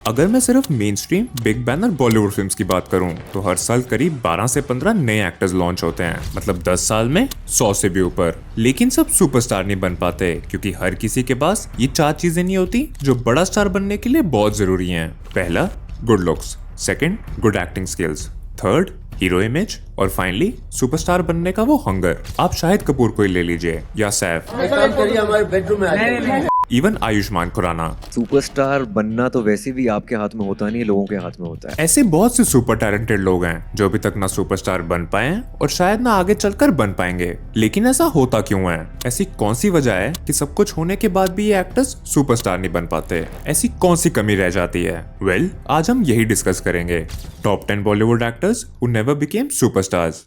अगर मैं सिर्फ main stream big banner Bollywood films की बात करूं तो हर साल करीब 12 से 15 नए एक्टर्स लॉन्च होते हैं। मतलब 10 साल में 100 से भी ऊपर। लेकिन सब सुपरस्टार नहीं बन पाते क्योंकि हर किसी के पास ये 4 चीजें नहीं होती जो बड़ा स्टार बनने के लिए बहुत जरूरी हैं। पहला, good looks. Second, good acting skills. Third, hero image. और फाइनली सुपरस्टार बनने का वो हंगर। आप शाहिद कपूर को ही ले लीजिए या सैफ, हमारे बेडरूम में इवन आयुष्मान खुराना। सुपरस्टार बनना तो वैसे भी आपके हाथ में होता नहीं, लोगों के हाथ में होता है। ऐसे बहुत से सुपर टैलेंटेड लोग हैं जो अभी तक ना सुपरस्टार बन पाए हैं और शायद ना आगे चलकर बन पाएंगे। लेकिन ऐसा होता क्यों है? ऐसी कौन सी वजह है कि सब कुछ होने के बाद भी ये एक्टर्स सुपरस्टार नहीं बन पाते? ऐसी कौन सी कमी रह जाती है? वेल, आज हम यही डिस्कस करेंगे। Top 10 Bollywood actors who never became superstars.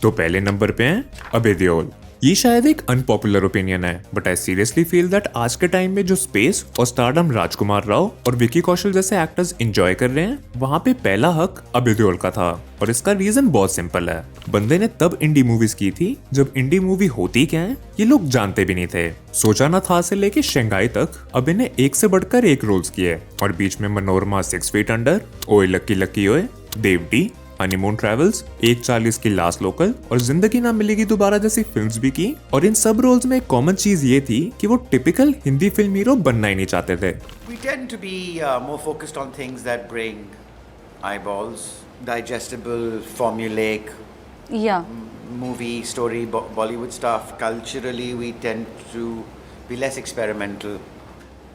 तो पहले नंबर पे हैं अभय देओल। ये शायद एक अनपॉपुलर ओपिनियन है, but I seriously feel that आज के टाइम में जो स्पेस और स्टारडम राजकुमार राव और विकी कौशल जैसे एक्टर्स एंजॉय कर रहे हैं, वहाँ पे पहला हक अभय देओल का था। और इसका रीजन बहुत सिंपल है। बंदे ने तब इंडी मूवीज की थी जब इंडी मूवी होती क्या है ये लोग जानते भी नहीं थे। सोचा ना था से लेके शंघाई तक अभय ने एक से बढ़कर एक रोल्स किए और बीच में मनोरमा 6 फीट अंडर, ओए लक्की लक्की ओए, देवटी, हनीमून ट्रैवल्स, 1:40 की लास्ट लोकल और जिंदगी ना मिलेगी दोबारा जैसी फिल्म्स भी की। और इन सब रोल्स में एक कॉमन चीज ये थी कि वो टिपिकल हिंदी फिल्म हीरो बनना ही नहीं चाहते थे। We tend to be more focused on things that bring eyeballs, digestible, formulaic Yeah. movie, story, Bollywood stuff. Culturally, we tend to be less experimental.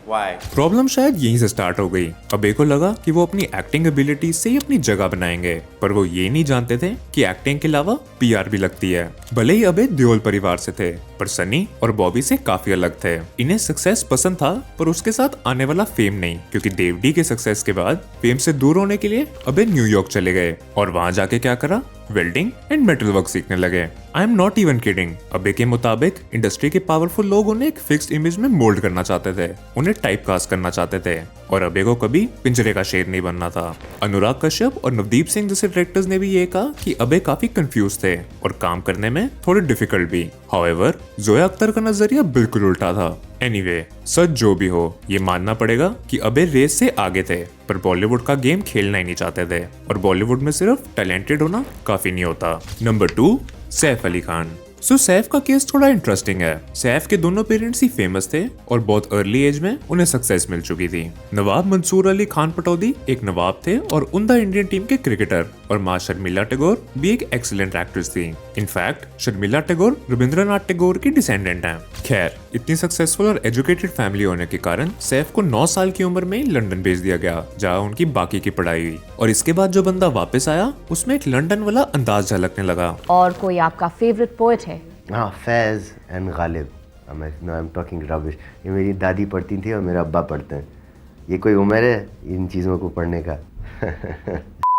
Why? Problem शायद यहीं से स्टार्ट हो गई। अबे को लगा कि वो अपनी एक्टिंग एबिलिटी से ही अपनी जगह बनाएंगे, पर वो ये नहीं जानते थे कि एक्टिंग के अलावा पीआर भी लगती है। भले ही अबे देओल परिवार से थे, पर सनी और बॉबी से काफी अलग थे। इन्हें सक्सेस पसंद था, पर उसके साथ आने वाला फेम नहीं, क्योंकि देवडी के सक्सेस के बाद फेम से दूर होने के लिए अबे न्यूयॉर्क चले गए और वहां जाके क्या करा, वेल्डिंग एंड मेटल वर्क सीखने लगे। I am not even kidding. अबे के मुताबिक इंडस्ट्री के पावरफुल लोग उन्हें एक फिक्स्ड इमेज में मोल्ड करना चाहते थे, उन्हें टाइप कास्ट करना चाहते थे, और अबे को कभी पिंजरे का शेर नहीं बनना था। अनुराग कश्यप और नवदीप सिंह जैसे डायरेक्टर्स ने भी ये कहा कि अबे काफी कंफ्यूज थे और काम करने में थोड़े डिफिकल्ट भी। हाउएवर, जोया अख्तर का नजरिया बिल्कुल उल्टा था। एनीवे, सच जो भी हो, ये मानना पड़ेगा कि अबे रेस से आगे थे, पर बॉलीवुड का गेम खेलना ही नहीं चाहते थे। और बॉलीवुड में सिर्फ टैलेंटेड होना काफी नहीं होता। नंबर 2, सैफ अली खान। सैफ का केस थोड़ा इंटरेस्टिंग है। सैफ के दोनों पेरेंट्स ही फेमस थे और बहुत अर्ली एज में उन्हें सक्सेस मिल चुकी थी। नवाब मंसूर अली खान पटौदी एक नवाब थे और उम्दा इंडियन टीम के क्रिकेटर, और माँ शर्मिला टैगोर भी एक एक्सीलेंट एक्ट्रेस थी। इनफैक्ट शर्मिला टैगोर रविंद्रनाथ टैगोर की डिसेंडेंट हैं। खैर, इतनी सक्सेसफुल और एजुकेटेड फैमिली होने के कारण सैफ को 9 साल की उम्र में लंदन भेज दिया गया, जहाँ उनकी बाकी की पढ़ाई हुई। और इसके बाद जो बंदा वापस आया उसमें एक लंदन वाला अंदाज झलकने लगा। और कोई आपका फेवरेट पोएट है? हाँ, Faiz and Ghalib. I am talking rubbish. ये मेरी दादी पढ़ती थी और मेरा अब्बा पढ़ते हैं। ये कोई उम्र है इन चीज़ों को पढ़ने का?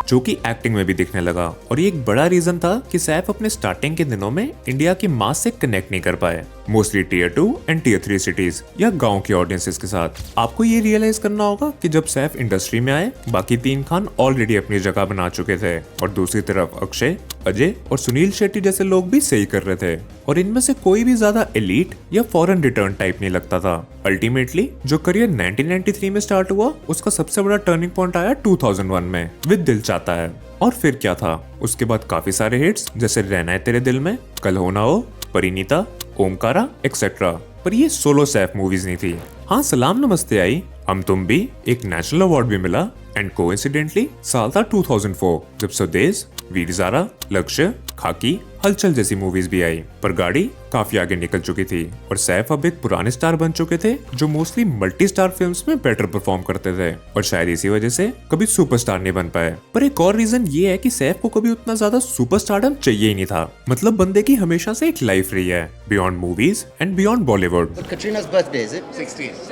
जो कि एक्टिंग में भी दिखने लगा। और ये एक बड़ा रीजन था कि सैफ अपने स्टार्टिंग के दिनों में इंडिया की मास से कनेक्ट नहीं कर पाए, mostly tier 2 and tier 3 cities या गांव के ऑडियंसेस के साथ। आपको ये रियलाइज करना होगा कि जब सैफ इंडस्ट्री में आए, बाकी 3 खान ऑलरेडी अपनी जगह बना चुके थे, और दूसरी तरफ अक्षय, अजय और सुनील शेट्टी जैसे लोग भी सही कर रहे थे, और इनमें से कोई भी ज्यादा एलीट या फॉरेन रिटर्न टाइप नहीं लगता था। अल्टीमेटली जो करियर 1993 में स्टार्ट हुआ, उसका सबसे बड़ा टर्निंग पॉइंट आया 2001 में विद दिल चाहता है। और फिर क्या था, उसके बाद काफी सारे हिट्स जैसे रहना है तेरे दिल में, कल हो ना हो, परिणीता, ओमकारा एक्सेट्रा। पर ये सोलो सैफ मूवीज नहीं थी। हाँ, सलाम नमस्ते आई, हम तुम भी एक नेशनल अवार्ड भी मिला, एंड कोइंसिडेंटली साल था 2004 जब स्वदेश, वीर ज़ारा, लक्ष्य, खाकी, हलचल जैसी मूवीज भी आई। पर गाड़ी काफी आगे निकल चुकी थी और सैफ अब एक पुराने स्टार बन चुके थे जो मोस्टली मल्टी स्टार फिल्म्स में बेटर परफॉर्म करते थे, और शायद इसी वजह से कभी सुपरस्टार नहीं बन पाए। पर एक और रीजन ये है कि सैफ को कभी उतना ज्यादा सुपरस्टारडम चाहिए ही नहीं था। मतलब बंदे की हमेशा से एक लाइफ रही है beyond movies and beyond Bollywood. Katrina's birthday, is it? 16th.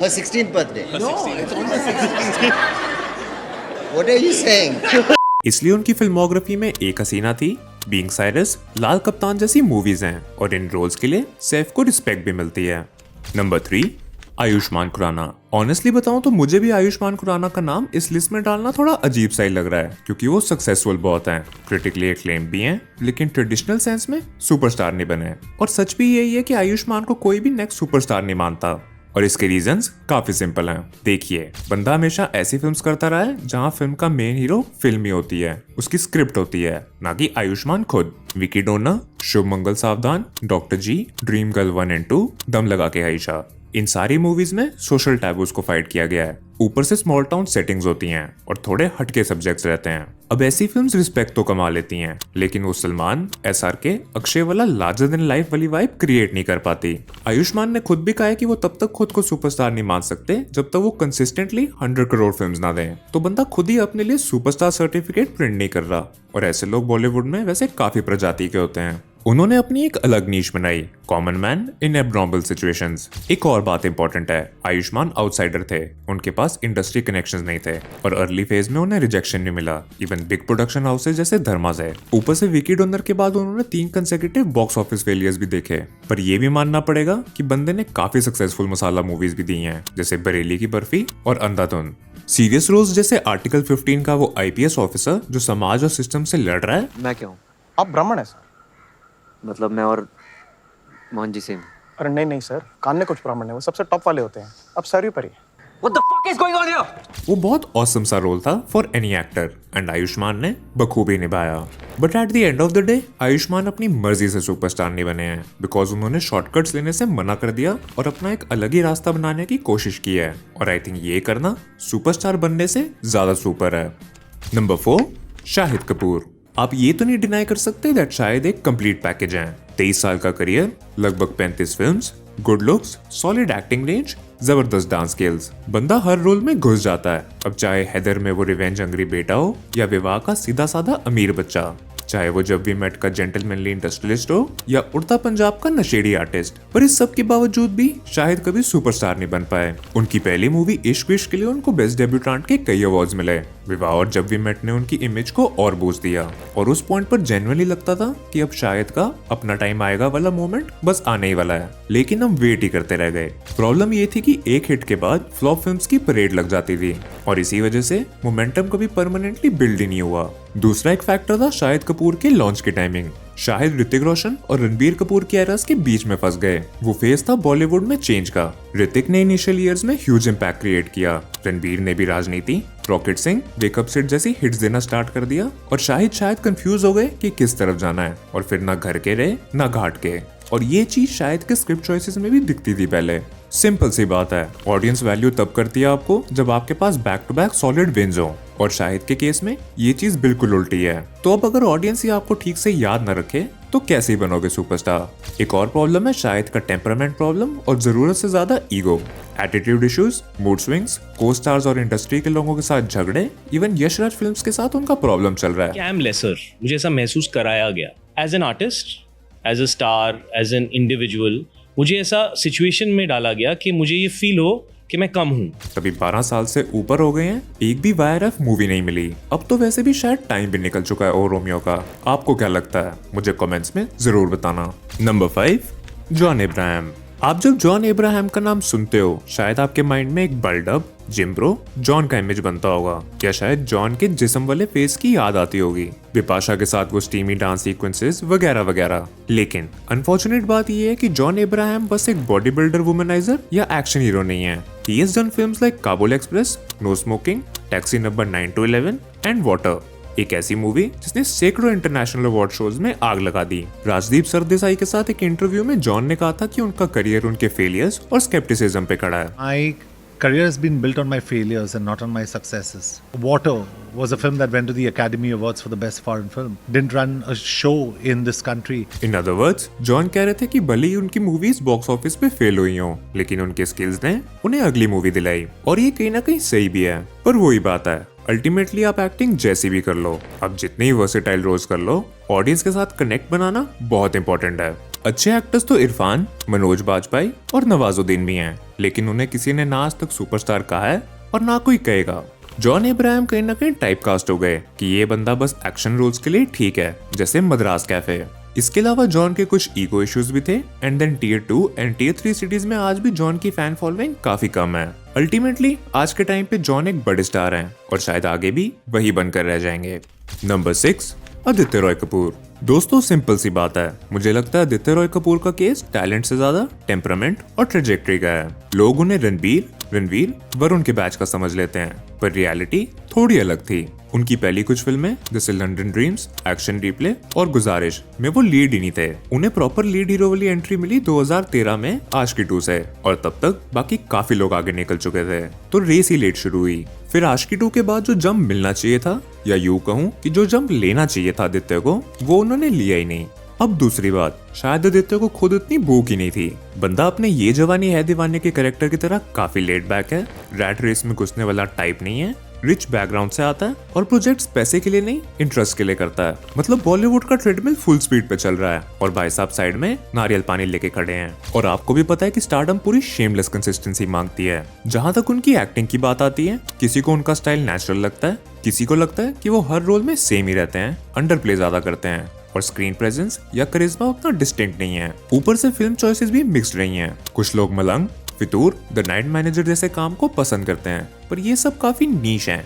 Her 16th birthday. No, it's on the 16th. What are you saying? इसलिए उनकी फिल्मोग्राफी में एक हसीना थी, बीइंग साइरस, लाल कप्तान जैसी मूवीज हैं, और इन रोल्स के लिए सैफ को रिस्पेक्ट भी मिलती है। नंबर 3, आयुष्मान खुराना। ऑनेस्टली बताऊं तो मुझे भी आयुष्मान खुराना का नाम इस लिस्ट में डालना थोड़ा अजीब सा ही लग रहा है, क्योंकि वो सक्सेसफुल बहुत हैं, क्रिटिकली एक्लेम भी हैं, लेकिन ट्रेडिशनल सेंस में सुपरस्टार नहीं बने। और सच भी यही है कि आयुष्मान को कोई भी नेक्स्ट सुपरस्टार नहीं मानता। और इसके रीजंस काफी सिंपल हैं। देखिए, बंदा हमेशा ऐसी फिल्म्स करता रहा है जहां फिल्म का मेन हीरो फिल्म ही होती है, उसकी स्क्रिप्ट होती है, ना कि आयुष्मान खुद। विकी डोनर, शुभ मंगल सावधान, डॉक्टर जी, ड्रीम गर्ल 1 और 2, दम लगा के आयशा, इन सारी मूवीज में सोशल टैबूज को फाइट किया गया है। ऊपर से स्मॉल टाउन सेटिंग्स होती हैं और थोड़े हटके सब्जेक्ट्स रहते हैं। अब ऐसी फिल्म्स रिस्पेक्ट तो कमा लेती हैं, लेकिन वो सलमान, SRK, अक्षय वाला लार्जर देन लाइफ वाली वाइब क्रिएट नहीं कर पाती। आयुष्मान ने खुद भी कहा है कि वो तब तक खुद को सुपरस्टार नहीं मान सकते जब तक वो कंसिस्टेंटली 100 करोड़ फिल्म्स ना दें। तो बंदा खुद ही अपने लिए सुपरस्टार सर्टिफिकेट प्रिंट नहीं कर रहा। और ऐसे लोग बॉलीवुड में वैसे काफी प्रजाति के होते हैं। उन्होंने अपनी एक अलग नीश बनाई, common man in abnormal situations. एक और बात इंपॉर्टेंट है, आयुष्मान आउटसाइडर थे, उनके पास इंडस्ट्री कनेक्शंस नहीं थे और अर्ली फेज में उन्हें रिजेक्शन नहीं मिला, इवन बिग प्रोडक्शन हाउसेज जैसे धर्माज है। ऊपर से विकी डोनर के बाद उन्होंने 3 कंसेक्यूटिव बॉक्स ऑफिस फेलियर्स भी देखे। पर ये भी मानना पड़ेगा कि बंदे ने काफी सक्सेसफुल मसाला मूवीज भी दी हैं, जैसे बरेली की बर्फी और अंधाधुन। सीरियस रोल्स जैसे आर्टिकल 15 का वो IPS ऑफिसर जो समाज और सिस्टम से लड़ रहा है। मैं क्या हूँ? आप ब्राह्मण है सर? मतलब मैं और मोहन जी सेम। अरे नहीं नहीं सर, कान्य कुछ ब्राह्मण है, वो सबसे टॉप वाले होते हैं। अब सर पर ही What the fuck is going on here? वो बहुत ऑसम सा रोल था for any actor and Ayushman ने बखूबी निभाया। But at the end of the day Ayushman अपनी मर्जी से सुपरस्टार नहीं बने हैं, बिकॉज उन्होंने शॉर्टकट्स लेने से मना कर दिया और अपना एक अलग ही रास्ता बनाने की कोशिश की है। और आई थिंक ये करना सुपरस्टार बनने से ज्यादा सुपर है। नंबर 4, शाहिद कपूर। आप ये तो नहीं डिनाई कर सकते दैट शाहिद एक कंप्लीट पैकेज है। 23 साल का करियर, लगभग 35 films, good looks, solid acting range, जबरदस्त डांस स्किल्स। बंदा हर रोल में घुस जाता है। अब चाहे हैदर में वो रिवेंज हंग्री बेटा हो या विवाह का सीधा साधा अमीर बच्चा, चाहे वो जब वी मेट का जेंटलमैनली इंडस्ट्रियलिस्ट हो या उड़ता पंजाब का नशेड़ी आर्टिस्ट। पर इस सब के बावजूद भी शायद कभी सुपरस्टार नहीं बन पाए। उनकी पहली मूवी इश्क विश्क के लिए उनको बेस्ट डेब्यूटेंट के कई अवार्ड्स मिले। विवाह और जब वी मेट ने उनकी इमेज को और बूस्ट दिया और उस पॉइंट पर जेन्युइनली लगता था कि अब शायद का अपना टाइम आएगा वाला मोमेंट बस आने ही वाला है, लेकिन हम वेट ही करते रह गए। प्रॉब्लम ये थी कि एक हिट के बाद फ्लॉप फिल्म्स की परेड लग जाती थी और इसी वजह से मोमेंटम कभी परमानेंटली बिल्ड ही नहीं हुआ। दूसरा एक फैक्टर था शाहिद कपूर के लॉन्च की टाइमिंग। शाहिद ऋतिक रोशन और रणबीर कपूर के एरास के बीच में फंस गए। वो फेज था बॉलीवुड में चेंज का। ऋतिक ने इनिशियल ईयर्स में ह्यूज इम्पैक्ट क्रिएट किया, रणबीर ने भी राजनीति, रॉकेट सिंह, वेकअप सेट जैसी हिट्स देना स्टार्ट कर दिया और शायद कंफ्यूज हो गए कि किस तरफ जाना है और फिर ना घर के रहे ना घाट के। और ये चीज शायद के स्क्रिप्ट चॉइसेस में भी दिखती थी पहले। सिंपल सी बात है, ऑडियंस वैल्यू तब करती है आपको जब आपके पास back to back solid wins हो, और शाहिद के केस में ये चीज बिल्कुल उल्टी है। तो अब अगर ऑडियंस ही आपको ठीक से याद न रखे तो कैसे ही बनोगे सुपरस्टार। एक और प्रॉब्लम है शाहिद का टेम्परामेंट प्रॉब्लम और जरूरत से ज्यादा ego, attitude issues, mood swings, को स्टार्स और इंडस्ट्री के लोगों के साथ झगड़े, इवन यशराज फिल्म्स के साथ उनका प्रॉब्लम चल रहा है। आई एम लेसर, मुझे ऐसा महसूस कराया गया as an artist, as a star, as an individual. मुझे ऐसा सिचुएशन में डाला गया कि मुझे ये फील हो कि मैं कम हूँ। तभी 12 साल से ऊपर हो गए हैं, एक भी YRF मूवी नहीं मिली। अब तो वैसे भी शायद टाइम भी निकल चुका है ओ रोमियो का। आपको क्या लगता है मुझे कमेंट्स में जरूर बताना। Number 5, John Abraham. आप जब जॉन अब्राहम का नाम सुनते हो शायद आपके माइंड में एक बल्डअप, जिम ब्रो, जॉन का इमेज बनता होगा, या शायद जॉन के जिस्म वाले फेस की याद आती होगी, बिपाशा के साथ वो स्टीमी डांस सीक्वेंसेस वगैरह वगैरह। लेकिन अनफॉर्चुनेट बात ये है कि जॉन अब्राहम बस एक बॉडी बिल्डर वुमनाइजर या एक्शन हीरो नहीं है। He has done films like Kabul Express, no smoking, taxi number 9 to 11 and water, एक ऐसी मूवी जिसने सैकड़ों इंटरनेशनल अवार्ड शोज में आग लगा दी। राजदीप सरदेसाई के साथ एक इंटरव्यू में जॉन ने कहा था कि उनका करियर उनके फेलियर्स और स्केप्टिसिज्म पे खड़ा है। My career has been built on my failures and not on my successes. Water was a film that went to the Academy Awards for the best foreign film. Didn't run a show in this country. In other words, John कह रहे थे कि भले ही उनकी movies box office पे fail हुई हों, लेकिन उनके स्किल्स ने उन्हें अगली मूवी दिलाई। और ये कहीं ना कहीं सही भी है, पर वही बात है, अल्टीमेटली आप एक्टिंग जैसी भी कर लो, अब जितने ही वर्सेटाइल रोल्स कर लो, ऑडियंस के साथ कनेक्ट बनाना बहुत इंपॉर्टेंट है। अच्छे एक्टर्स तो इरफान, मनोज बाजपेयी और नवाजुद्दीन भी हैं, लेकिन उन्हें किसी ने ना आज तक सुपरस्टार कहा है और ना कोई कहेगा। जॉन अब्राहम कहीं ना कहीं टाइप कास्ट हो गए कि ये बंदा बस एक्शन रोल्स के लिए ठीक है, जैसे मद्रास कैफे। इसके अलावा जॉन के कुछ ईगो इश्यूज भी थे and then tier 2 and tier 3 cities में आज भी जॉन की फैन फॉलोइंग काफी कम है। अल्टीमेटली आज के टाइम पे जॉन एक बड़े स्टार हैं और शायद आगे भी वही बनकर रह जाएंगे। नंबर 6, आदित्य रॉय कपूर। दोस्तों सिंपल सी बात है, मुझे लगता है आदित्य रॉय कपूर का केस टैलेंट से ज्यादा टेम्परामेंट और ट्रेजेक्टरी का है। लोग उन्हें रणवीर, वरुण के बैच का समझ लेते हैं, पर रियलिटी थोड़ी अलग थी। उनकी पहली कुछ फिल्में जैसे लंदन ड्रीम्स, एक्शन रिप्ले और गुजारिश में वो लीड ही नहीं थे। उन्हें प्रॉपर लीड हीरो वाली एंट्री मिली 2013 में आशिकी 2 से, और तब तक बाकी काफी लोग आगे निकल चुके थे, तो रेस ही लेट शुरू हुई। फिर आशिकी 2 के बाद जो जंप मिलना चाहिए था, या यूं कहूं कि जो जंप लेना चाहिए था आदित्य को, वो उन्होंने लिया ही नहीं। अब दूसरी बात, शायद आदित्य को खुद इतनी भूख ही नहीं थी। बंदा अपने ये जवानी है दीवाने के कैरेक्टर की तरह काफी लेट बैक है, रैट रेस में घुसने वाला टाइप नहीं है, रिच बैकग्राउंड से आता है और प्रोजेक्ट्स पैसे के लिए नहीं इंटरेस्ट के लिए करता है। मतलब बॉलीवुड का ट्रेडमिल फुल स्पीड पे चल रहा है और भाई साहब साइड में नारियल पानी लेके खड़े हैं। और आपको भी पता है कि स्टारडम पूरी शेमलेस कंसिस्टेंसी मांगती है। जहां तक उनकी एक्टिंग की बात आती है, किसी को उनका स्टाइल नेचुरल लगता है, किसी को लगता है कि वो हर रोल में सेम ही रहते हैं, अंडर प्ले ज्यादा करते हैं और स्क्रीन प्रेजेंस या करिश्मा उतना डिस्टिंक्ट नहीं है। ऊपर से फिल्म चॉइसेस भी मिक्स्ड रही हैं। कुछ लोग मलंग, फितूर, द नाइट मैनेजर जैसे काम को पसंद करते हैं, पर ये सब काफी नीश हैं।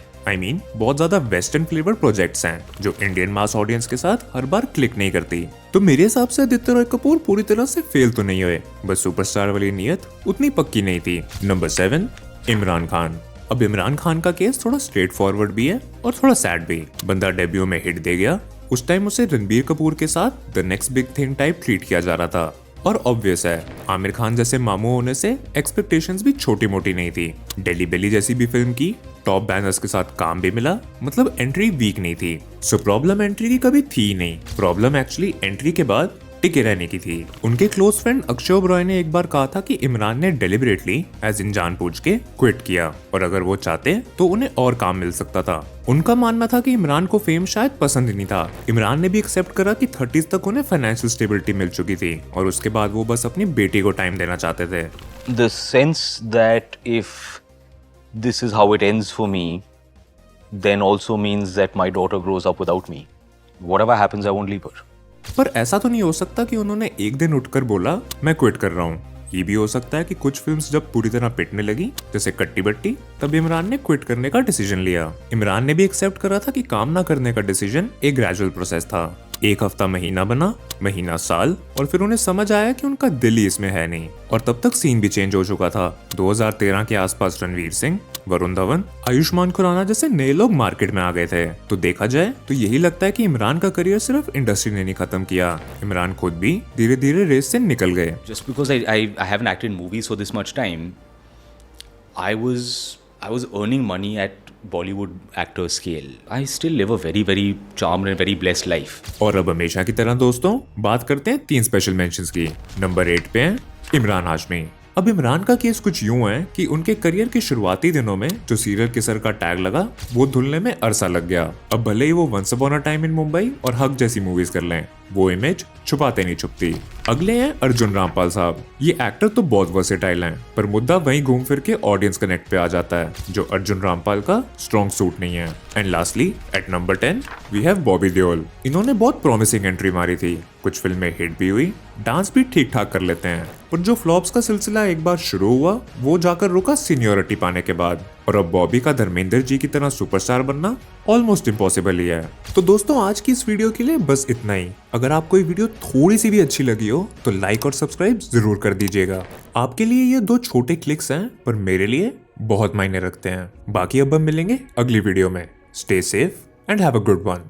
बहुत ज्यादा वेस्टर्न फ्लेवर प्रोजेक्ट्स हैं जो इंडियन मास ऑडियंस के साथ हर बार क्लिक नहीं करती। तो मेरे हिसाब से आदित्य रॉय कपूर पूरी तरह से फेल तो नहीं हुए, बस सुपरस्टार वाली नीयत उतनी पक्की नहीं थी। नंबर 7, इमरान खान। अब इमरान खान का केस थोड़ा स्ट्रेट फॉरवर्ड भी है और थोड़ा सैड भी। बंदा डेब्यू में हिट दे गया, उस टाइम उसे रणबीर कपूर के साथ the next big thing type treat किया जा रहा था, और ऑब्वियस है आमिर खान जैसे मामू होने से एक्सपेक्टेशंस भी छोटी मोटी नहीं थी। डेली बेली जैसी भी फिल्म की टॉप बैनर्स के साथ काम भी मिला, मतलब एंट्री वीक नहीं थी। सो प्रॉब्लम एंट्री की कभी थी नहीं, प्रॉब्लम एक्चुअली एंट्री के बाद टिके रहने की थी। उनके क्लोज फ्रेंड अक्षय ओबरॉय ने एक बार कहा था कि इमरान ने डेलिबरेटली एज इन जानबूझ के क्विट किया, और अगर वो चाहते तो उन्हें और काम मिल सकता था। उनका मानना था कि इमरान को फेम शायद पसंद ही नहीं था। इमरान ने भी एक्सेप्ट करा कि 30s तक उन्हें फाइनेंशियल स्टेबिलिटी मिल चुकी थी और उसके बाद वो बस अपनी बेटी को टाइम देना चाहते थे। The sense that if this is how it ends for me, then also means that my daughter grows up without me. Whatever happens, I won't leave her. पर ऐसा तो नहीं हो सकता कि उन्होंने एक दिन उठकर बोला मैं क्विट कर रहा हूँ। ये भी हो सकता है कि कुछ फिल्म्स जब पूरी तरह पिटने लगी, जैसे कट्टी बट्टी, तब इमरान ने क्विट करने का डिसीजन लिया। इमरान ने भी एक्सेप्ट करा था कि काम ना करने का डिसीजन एक ग्रेजुअल प्रोसेस था। एक हफ्ता महीना बना, महीना साल, और फिर उन्हें समझ आया कि उनका दिल ही इसमें है नहीं, और तब तक सीन भी चेंज हो चुका था। 2013 के आसपास रणवीर सिंह, वरुण धवन, आयुष्मान खुराना जैसे नए लोग मार्केट में आ गए थे। तो देखा जाए तो यही लगता है कि इमरान का करियर सिर्फ इंडस्ट्री ने नहीं खत्म किया, इमरान खुद भी धीरे धीरे रेस से निकल गए। Just because I haven't acted in movies for this much time, I was earning money at Bollywood actor scale. I still live a very very charmed and very blessed life. और अब हमेशा की तरह दोस्तों बात करते हैं 3 स्पेशल मेंशंस की। नंबर 8 पे है इमरान हाशमी। अब इमरान का केस कुछ यूं है कि उनके करियर के शुरुआती दिनों में जो सीरियल किसर का टैग लगा, वो धुलने में अरसा लग गया। अब भले ही वो once upon a time in Mumbai और हक जैसी मूवीज कर लें, वो इमेज छुपाते नहीं छुपती। अगले हैं अर्जुन रामपाल साहब। ये एक्टर तो बहुत वर्सेटाइल हैं, पर मुद्दा वहीं घूम फिर के ऑडियंस कनेक्ट पे आ जाता है, जो अर्जुन रामपाल का स्ट्रॉन्ग सूट नहीं है। And lastly at number 10 we have Bobby Deol. इन्होंने बहुत प्रॉमिसिंग एंट्री मारी थी, कुछ फिल्में हिट भी हुई, डांस भी ठीक ठाक कर लेते हैं, पर जो फ्लॉप्स का सिलसिला एक बार शुरू हुआ वो जाकर रुका सीनियोरिटी पाने के बाद। और अब बॉबी का धर्मेंद्र जी की तरह सुपरस्टार बनना ऑलमोस्ट इम्पॉसिबल ही है। तो दोस्तों आज की इस वीडियो के लिए बस इतना ही। अगर आपको ये वीडियो थोड़ी सी भी अच्छी लगी हो तो लाइक और सब्सक्राइब जरूर कर दीजिएगा। आपके लिए ये 2 छोटे क्लिक्स हैं, पर मेरे लिए बहुत मायने रखते हैं। बाकी अब हम मिलेंगे अगली वीडियो में। Stay safe and have a good one.